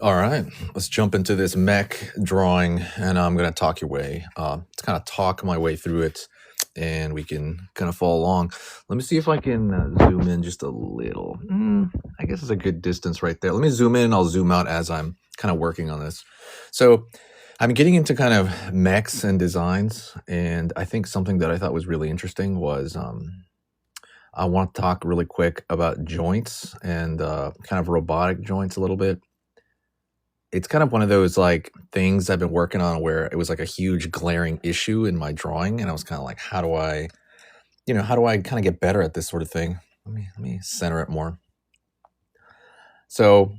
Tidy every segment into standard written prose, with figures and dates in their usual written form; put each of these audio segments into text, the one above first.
All right, let's jump into this mech drawing, and I'm gonna talk your way. To kind of talk my way through it, and we can kind of follow along. Let me see if I can zoom in just a little. I guess it's a good distance right there. Let me zoom in. I'll zoom out as I'm kind of working on this. So I'm getting into kind of mechs and designs, and I think something that I thought was really interesting was I want to talk really quick about joints and kind of robotic joints a little bit. It's kind of one of those like things I've been working on where it was like a huge glaring issue in my drawing, and I was kind of like, how do I kind of get better at this sort of thing? Let me center it more. So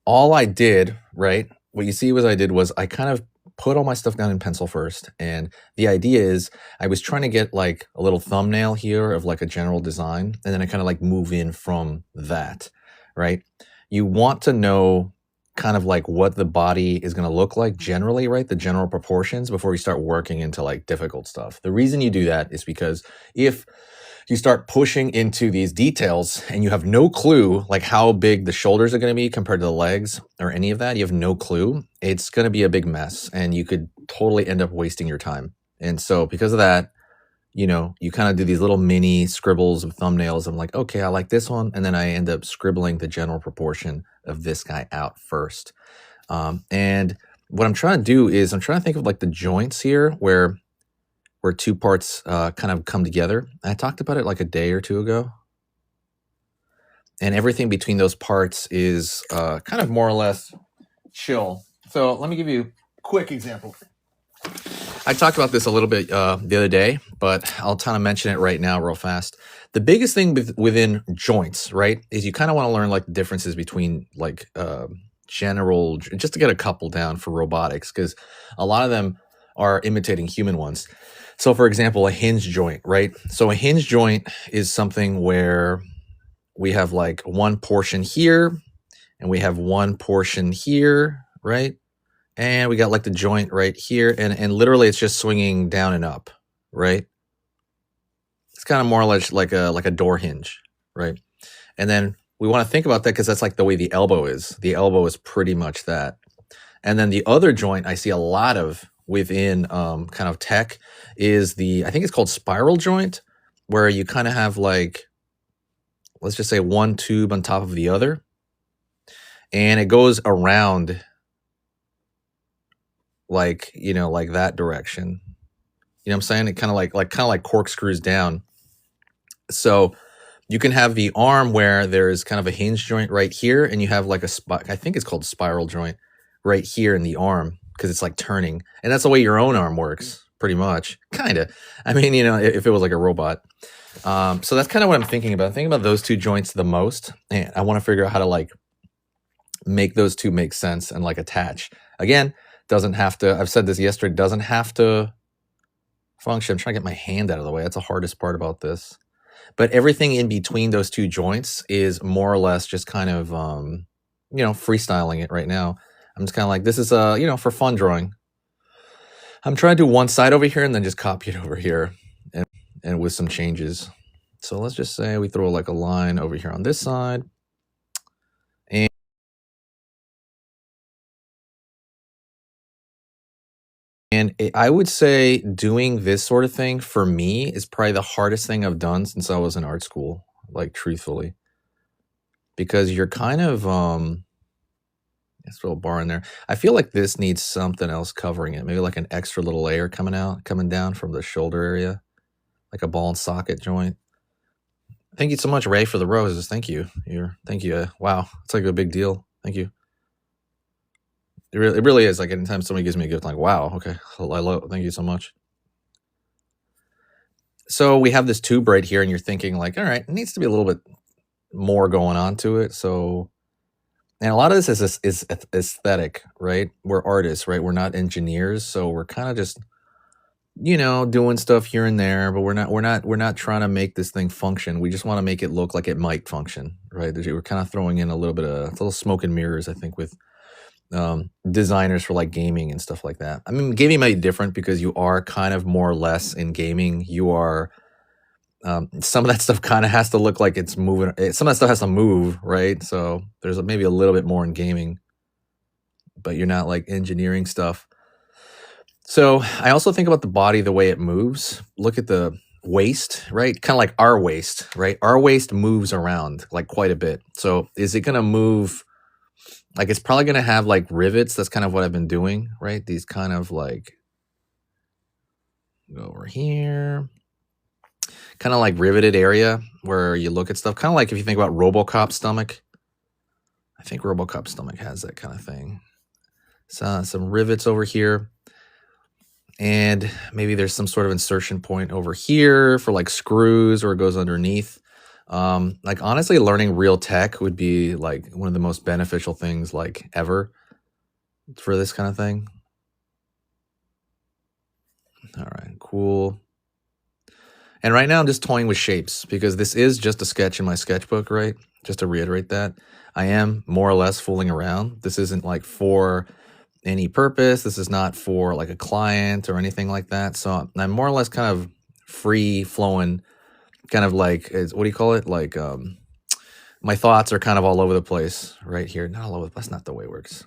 all I did, right? What you see was I did was I kind of put all my stuff down in pencil first, and the idea is I was trying to get like a little thumbnail here of like a general design, and then I kind of like move in from that, right? You want to know kind of like what the body is going to look like generally, right? The general proportions before you start working into like difficult stuff. The reason you do that is because if you start pushing into these details and you have no clue like how big the shoulders are going to be compared to the legs or any of that, you have no clue, it's going to be a big mess and you could totally end up wasting your time. And so because of that, you kind of do these little mini scribbles of thumbnails. I'm like, okay, I like this one. And then I end up scribbling the general proportion of this guy out first. And what I'm trying to do is I'm trying to think of like the joints here where two parts kind of come together. I talked about it like a day or two ago. And everything between those parts is kind of more or less chill. So let me give you a quick example. I talked about this a little bit the other day, but I'll kind of mention it right now real fast. The biggest thing within joints, right, is you kind of want to learn like the differences between like general, just to get a couple down for robotics, because a lot of them are imitating human ones. So for example, a hinge joint, right? So a hinge joint is something where we have like one portion here and we have one portion here, right? And we got like the joint right here, and literally it's just swinging down and up, right? It's kind of more or less like a door hinge, right? And then we want to think about that because that's like the way the elbow is. The elbow is pretty much that. And then the other joint I see a lot of within kind of tech is I think it's called spiral joint, where you kind of have like, let's just say one tube on top of the other, and it goes around like, like that direction. You know what I'm saying? It kind of like corkscrews down. So you can have the arm where there's kind of a hinge joint right here, and you have like I think it's called spiral joint right here in the arm because it's like turning. And that's the way your own arm works, pretty much. Kind of. I mean, if it was like a robot. So that's kind of what I'm thinking about. I'm thinking about those two joints the most, and I want to figure out how to like make those two make sense and like attach. Again, doesn't have to, I've said this yesterday, doesn't have to function. I'm trying to get my hand out of the way. That's the hardest part about this. But everything in between those two joints is more or less just kind of, freestyling it right now. I'm just kind of like, this is, for fun drawing. I'm trying to do one side over here and then just copy it over here and with some changes. So let's just say we throw like a line over here on this side. And I would say doing this sort of thing for me is probably the hardest thing I've done since I was in art school, like truthfully. Because you're kind of, let's throw a bar in there. I feel like this needs something else covering it. Maybe like an extra little layer coming down from the shoulder area, like a ball and socket joint. Thank you so much, Ray, for the roses. Thank you. Thank you. Wow, it's like a big deal. Thank you. It really is. Like anytime somebody gives me a gift, I'm like, wow, okay, thank you so much. So we have this tube right here, and you're thinking like, all right, it needs to be a little bit more going on to it. So, and a lot of this is aesthetic, right? We're artists, right? We're not engineers, so we're kind of just, doing stuff here and there, but we're not trying to make this thing function. We just want to make it look like it might function, right? We're kind of throwing in a little smoke and mirrors, I think, with designers for like gaming and stuff like that. I mean, gaming might be different because you are kind of more or less in gaming. You are some of that stuff kind of has to look like it's moving. Some of that stuff has to move, right? So there's maybe a little bit more in gaming. but you're not like engineering stuff. So I also think about the body, the way it moves. Look at the waist, right? Kind of like our waist, right? Our waist moves around like quite a bit. So is it going to move? Like it's probably going to have like rivets. That's kind of what I've been doing, right? These kind of like, go over here, kind of like riveted area where you look at stuff. Kind of like if you think about RoboCop's stomach. I think RoboCop's stomach has that kind of thing. So some rivets over here. And maybe there's some sort of insertion point over here for like screws, or it goes underneath. Like honestly, learning real tech would be like one of the most beneficial things like ever for this kind of thing. All right, cool. And right now I'm just toying with shapes because this is just a sketch in my sketchbook, right? Just to reiterate that. I am more or less fooling around. This isn't like for any purpose. This is not for like a client or anything like that. So I'm more or less kind of free flowing, kind of like, what do you call it? Like my thoughts are kind of all over the place right here. Not all over, that's not the way it works.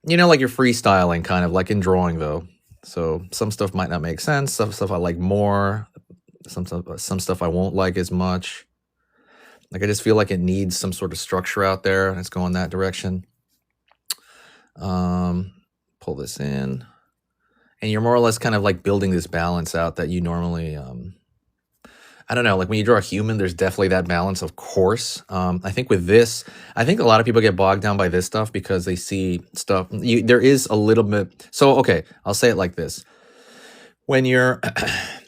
You know, like you're freestyling kind of like in drawing though. So some stuff might not make sense. Some stuff I like more. Some stuff I won't like as much. Like I just feel like it needs some sort of structure out there, and it's going that direction. Pull this in, and you're more or less kind of like building this balance out that you normally, I don't know, like when you draw a human, there's definitely that balance, of course. I think with this, I think a lot of people get bogged down by this stuff because they see stuff, there is a little bit, so okay, I'll say it like this. When you're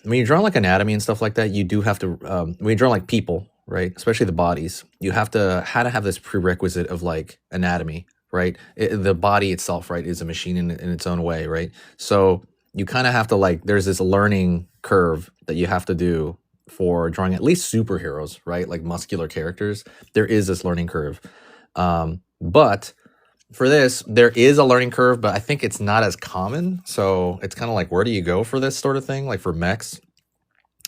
drawing like anatomy and stuff like that, you do have to, when you're drawing like people, right, especially the bodies, you have to have this prerequisite of like anatomy, right? The body itself, right, is a machine in its own way, right? So you kind of have to like, there's this learning curve that you have to do for drawing at least superheroes, right? Like muscular characters. There is this learning curve. But for this, there is a learning curve, but I think it's not as common. So it's kind of like, where do you go for this sort of thing? Like for mechs.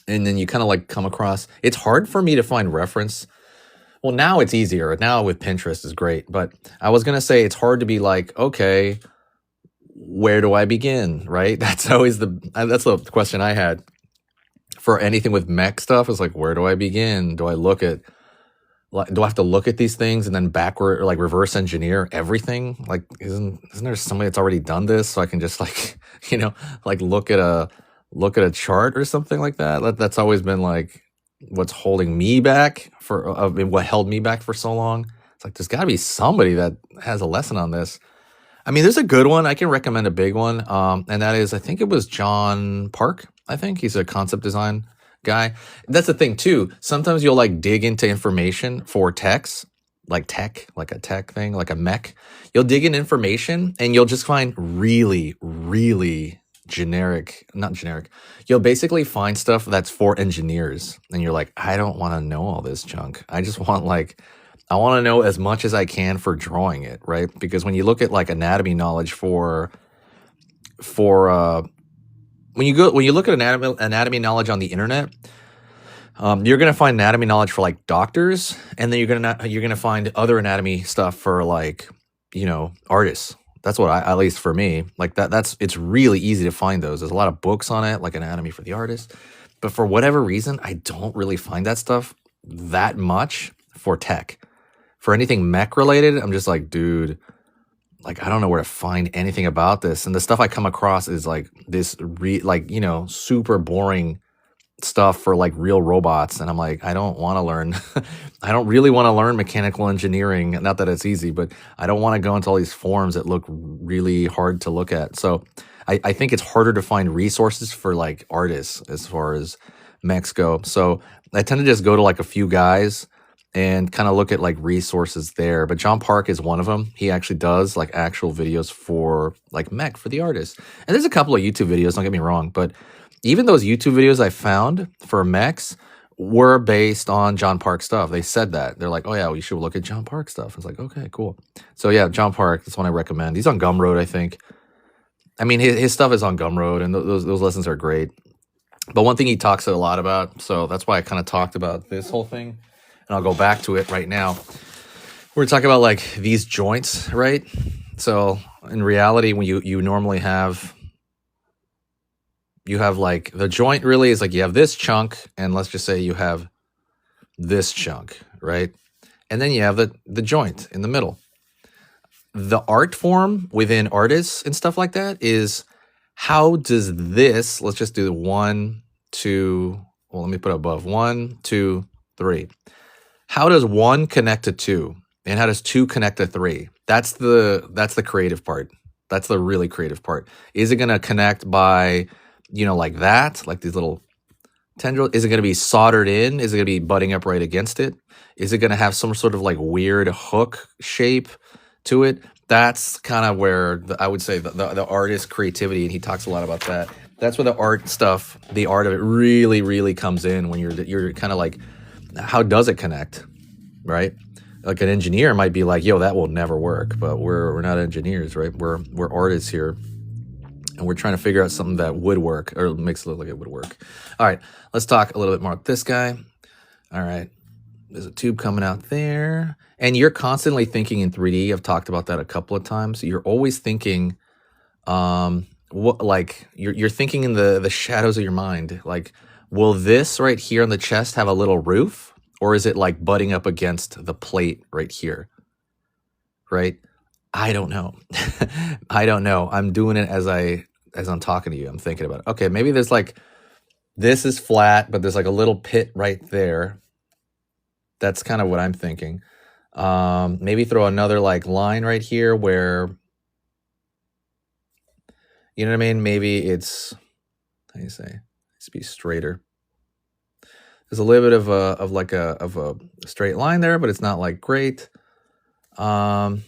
And then you kind of like come across, it's hard for me to find reference. Well, now it's easier. Now with Pinterest is great. But I was going to say it's hard to be like, okay, where do I begin? Right? That's always that's the question I had for anything with mech stuff. Is like, where do I begin? Do I look at, do I have to look at these things and then backward or like reverse engineer everything? Like, isn't there somebody that's already done this? So I can just like, you know, like look at a chart or something like that. That's always been like what's holding me back what held me back for so long. It's like, there's gotta be somebody that has a lesson on this. I mean, there's a good one. I can recommend a big one. And that is, I think it was John Park. I think he's a concept design guy. That's the thing too. Sometimes you'll like dig into information for techs, like a tech thing, like a mech. You'll dig in information and you'll just find really, really not generic. You'll basically find stuff that's for engineers. And you're like, I don't want to know all this junk. I just want I want to know as much as I can for drawing it, right? Because when you look at like anatomy knowledge when you look at anatomy knowledge on the internet, you're gonna find anatomy knowledge for like doctors, and then you're gonna find other anatomy stuff for like, you know, artists. That's what at least for me, like it's really easy to find those. There's a lot of books on it, like anatomy for the artist. But for whatever reason, I don't really find that stuff that much for tech. For anything mech related, I'm just like, dude, like I don't know where to find anything about this. And the stuff I come across is like this you know, super boring stuff for like real robots. And I'm like, I don't want to learn. I don't really want to learn mechanical engineering. Not that it's easy, but I don't want to go into all these forms that look really hard to look at. So I think it's harder to find resources for like artists as far as mechs go. So I tend to just go to like a few guys and kind of look at like resources there. But John Park is one of them. He actually does like actual videos for like mech for the artist. And there's a couple of YouTube videos, don't get me wrong, but even those YouTube videos I found for mechs were based on John Park stuff. They said that. They're like, oh yeah, we should look at John Park stuff. I was like, okay, cool. So yeah, John Park, that's one I recommend. He's on Gumroad, I think. I mean, his stuff is on Gumroad, and those lessons are great. But one thing he talks a lot about, so that's why I kind of talked about this whole thing, and I'll go back to it right now. We're talking about like these joints, right? So in reality, when you normally have like the joint really is like you have this chunk, and let's just say you have this chunk, right? And then you have the joint in the middle. The art form within artists and stuff like that is how does this, let's just do 1, 2, well, let me put it above 1, 2, 3. How does 1 connect to 2? And how does 2 connect to 3? That's the creative part. That's the really creative part. Is it going to connect by, like that, like these little tendrils? Is it going to be soldered in? Is it going to be butting up right against it? Is it going to have some sort of like weird hook shape to it? That's kind of where I would say the artist creativity, and he talks a lot about that. That's where the art stuff, the art of it really, really comes in, when you're kind of like, how does it connect, right? Like an engineer might be like, yo, that will never work, but we're not engineers, right? We're artists here, and we're trying to figure out something that would work, or makes it look like it would work. All right, let's talk a little bit more about this guy. All right, there's a tube coming out there, and you're constantly thinking in 3D. I've talked about that a couple of times. You're always thinking, what, like you're thinking in the shadows of your mind. Like, will this right here on the chest have a little roof, or is it like butting up against the plate right here? Right? I don't know. I don't know. I'm doing it as I'm talking to you. I'm thinking about it. Okay, maybe there's like, this is flat, but there's like a little pit right there. That's kind of what I'm thinking. Maybe throw another like line right here where, you know what I mean? Maybe it's, how do you say? Let's be straighter. There's a little bit of a straight line there, but it's not like great. And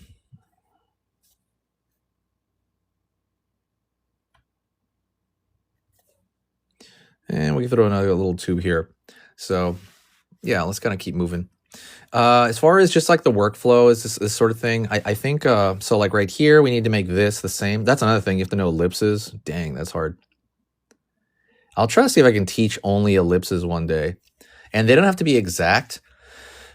we can throw another little tube here. So yeah, let's kind of keep moving. As far as just like the workflow is this sort of thing, I think, so like right here, we need to make this the same. That's another thing. You have to know ellipses. Dang, that's hard. I'll try to see if I can teach only ellipses one day. And they don't have to be exact,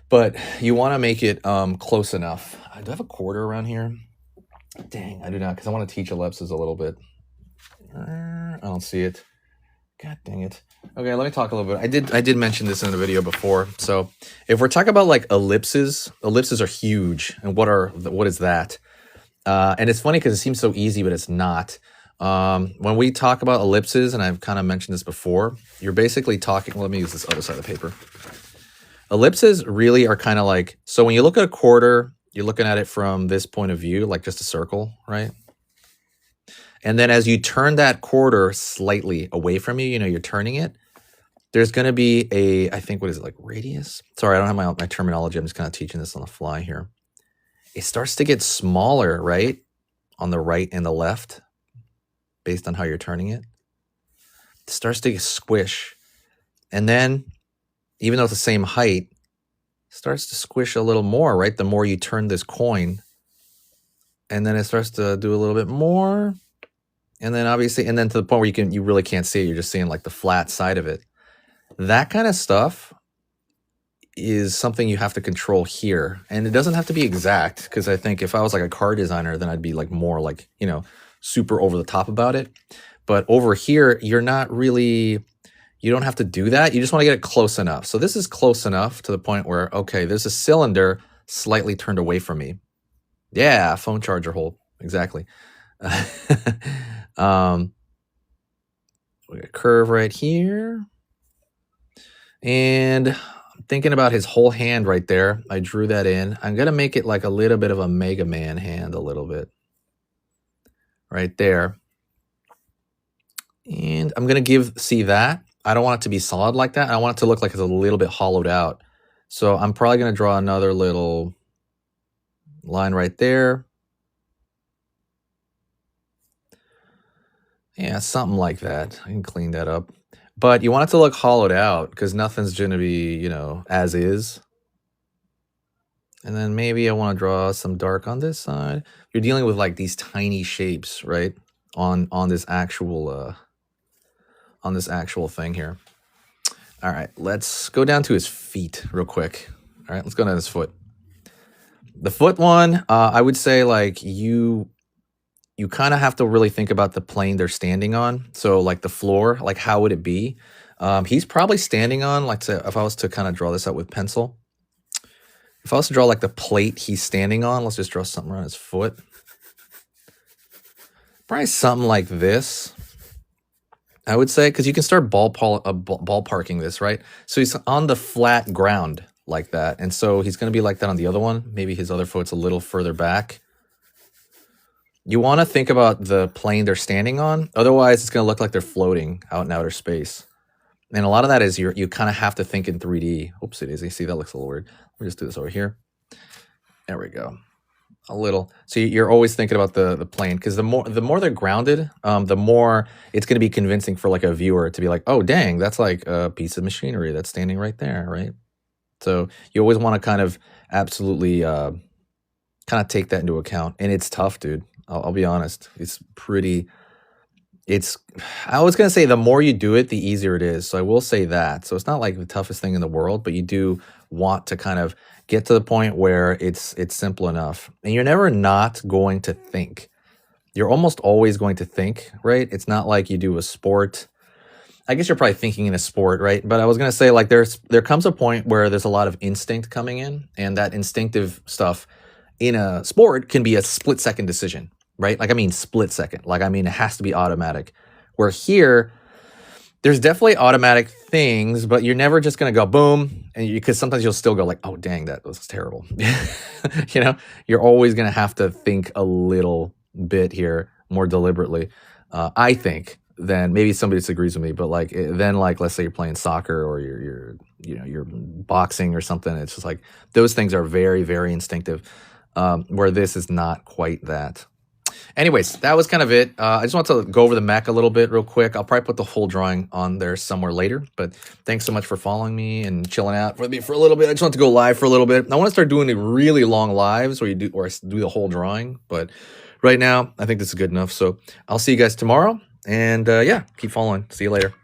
but you want to make it close enough. Do I have a quarter around here? Dang, I do not, because I want to teach ellipses a little bit. I don't see it. God dang it. Okay, let me talk a little bit. I did mention this in the video before. So if we're talking about like ellipses are huge. And what is that? And it's funny because it seems so easy, but it's not. When we talk about ellipses, and I've kind of mentioned this before, you're basically talking, let me use this other side of the paper. Ellipses really are kind of like, so when you look at a quarter, you're looking at it from this point of view, like just a circle, right? And then as you turn that quarter slightly away from you, you're turning it, there's going to be I think, what is it, like radius? Sorry, I don't have my terminology. I'm just kind of teaching this on the fly here. It starts to get smaller, right? On the right and the left, based on how you're turning it. It starts to squish. And then, even though it's the same height, it starts to squish a little more, right? The more you turn this coin. And then it starts to do a little bit more. And then obviously, and then to the point where you really can't see it. You're just seeing like the flat side of it. That kind of stuff is something you have to control here. And it doesn't have to be exact, because I think if I was like a car designer, then I'd be like more like, super over the top about it. But over here, you're not really, you don't have to do that. You just want to get it close enough. So this is close enough to the point where, okay, there's a cylinder slightly turned away from me. Yeah, phone charger hole. Exactly. We got a curve right here. And I'm thinking about his whole hand right there. I drew that in. I'm going to make it like a little bit of a Mega Man hand a little bit. Right there. And I'm going to see that. I don't want it to be solid like that. I want it to look like it's a little bit hollowed out. So I'm probably going to draw another little line right there. Yeah, something like that. I can clean that up. But you want it to look hollowed out, because nothing's going to be, as is. And then maybe I want to draw some dark on this side. You're dealing with like these tiny shapes, right? On this actual thing here. All right, let's go down to his feet real quick. All right, let's go down his foot. The foot one, I would say like you kind of have to really think about the plane they're standing on. So like the floor, like how would it be? He's probably standing on, like, if I was to kind of draw this out with pencil, if I was to draw like the plate he's standing on, let's just draw something around his foot. Probably something like this, I would say, because you can start ballparking this, right? So he's on the flat ground like that. And so he's going to be like that on the other one. Maybe his other foot's a little further back. You want to think about the plane they're standing on. Otherwise, it's going to look like they're floating out in outer space. And a lot of that is you kind of have to think in 3D. Oops, it is. You see, that looks a little weird. Let me just do this over here. There we go. A little. So you're always thinking about the plane, because the more they're grounded, the more it's going to be convincing for like a viewer to be like, oh, dang, that's like a piece of machinery that's standing right there, right? So you always want to kind of absolutely kind of take that into account. And it's tough, dude. I'll be honest. It's pretty... I was going to say the more you do it, the easier it is. So I will say that. So it's not like the toughest thing in the world, but you do want to kind of get to the point where it's simple enough. And you're never not going to think. You're almost always going to think, right? It's not like you do a sport. I guess you're probably thinking in a sport, right? But I was going to say, like, there comes a point where there's a lot of instinct coming in, and that instinctive stuff in a sport can be a split-second decision. Right? Like, I mean, split second. Like, I mean, it has to be automatic. Where here, there's definitely automatic things, but you're never just going to go boom. And because sometimes you'll still go like, oh, dang, that was terrible. You know, you're always going to have to think a little bit here more deliberately. I think, then maybe somebody disagrees with me, but like, then like, let's say you're playing soccer or you're boxing or something. It's just like, those things are very, very instinctive, where this is not quite that. Anyways, that was kind of it. I just want to go over the mech a little bit real quick. I'll probably put the whole drawing on there somewhere later, but thanks so much for following me and chilling out with me for a little bit. I just want to go live for a little bit. I want to start doing really long lives where I do the whole drawing, but right now I think this is good enough. So I'll see you guys tomorrow, and yeah, keep following. See you later.